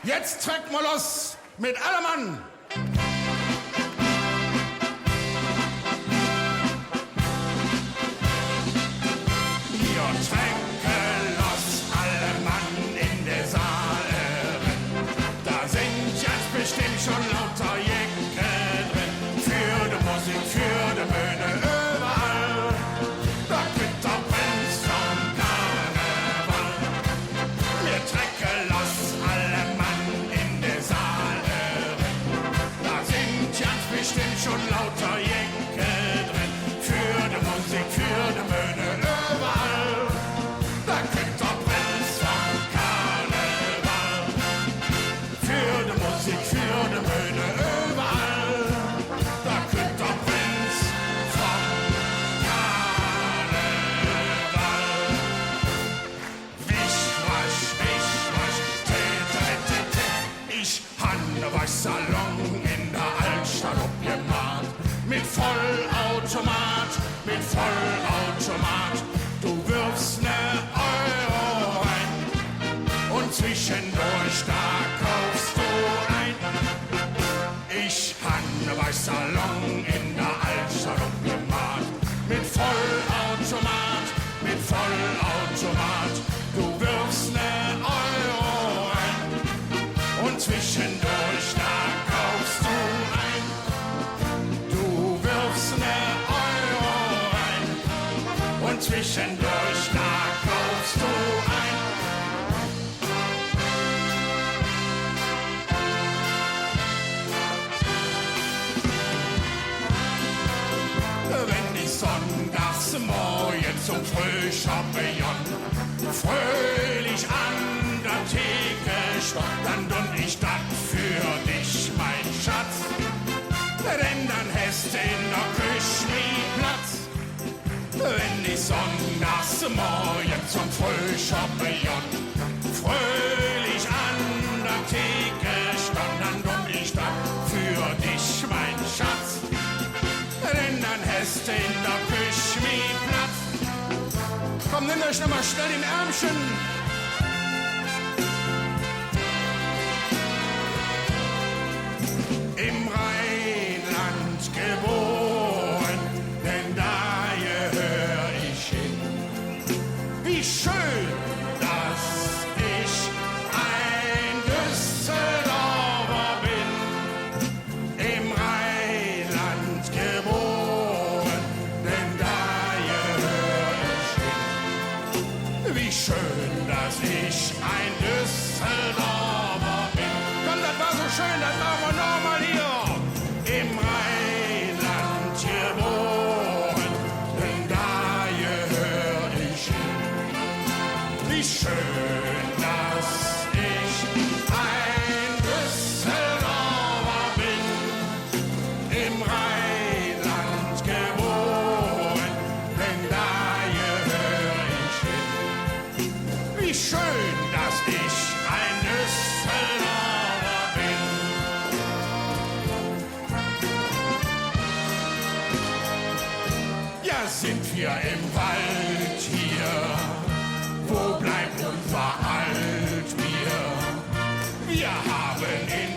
Jetzt trägt mal los mit allem Mann. Wir tränken los, alle Mann in der Saale. Da sind jetzt bestimmt schon lauter Jäcke drin. Für die Musik, für die Bühne, überall. Da gibt der Prinz vom Karneval. Wir tränken los, alle Mann in der Saale. Da sind jetzt bestimmt schon lauter Jäcke drin. Für die Musik, für die Bühne, überall. Da kriegt der Prinz vom Karneval. Für die Musik, für die Bühne, überall. Da kriegt der Prinz vom Karneval. Wisch, wasch, ich habe was Salon in der Altstadt abgemacht. Mit Vollautomat, mit Vollautomat. Du wirfst ne Euro rein und zwischendurch da kaufst du ein. Ich habe was Salon in der Altstadt abgemacht. Mit Vollautomat, mit Vollautomat. Du wirfst ne Euro rein und zwischendurch da kaufst du ein. Du wirfst ne Euro rein und zwischendurch da kaufst du ein. Wenn ich sonntags morgen zum Frühchampignon fröhlich an der Theke stand, dann dun ich dat für dich, mein Schatz. Denn dann hast du in der Küche nie Platz. Wenn ich sonntags morgen zum Frühchampignon fröhlich an der Theke stand, dann dun ich dat für dich, mein Schatz. Denn dann hast du in der Küche nie Platz. Komm, nimm euch noch mal schnell den Ärmchen. Im Rheinland geboren, denn da gehör ich hin. Wie schön, dass ich ein Düsseldorfer bin. Im Rheinland geboren, denn da gehör ich hin. Wie schön, dass ich ein Düsseldorfer bin. Komm, das war so schön, das machen wir noch mal hier. Im Rheinland geboren, denn da gehör ich hin. Wie schön, dass ich ein Düsseldorfer bin. Im Rheinland geboren, denn da gehör ich hin. Wie schön, dass ich ein Düsseldorfer bin. Ja, sind wir im Wald hier? Wo bleibt unser Altbier? Wir haben in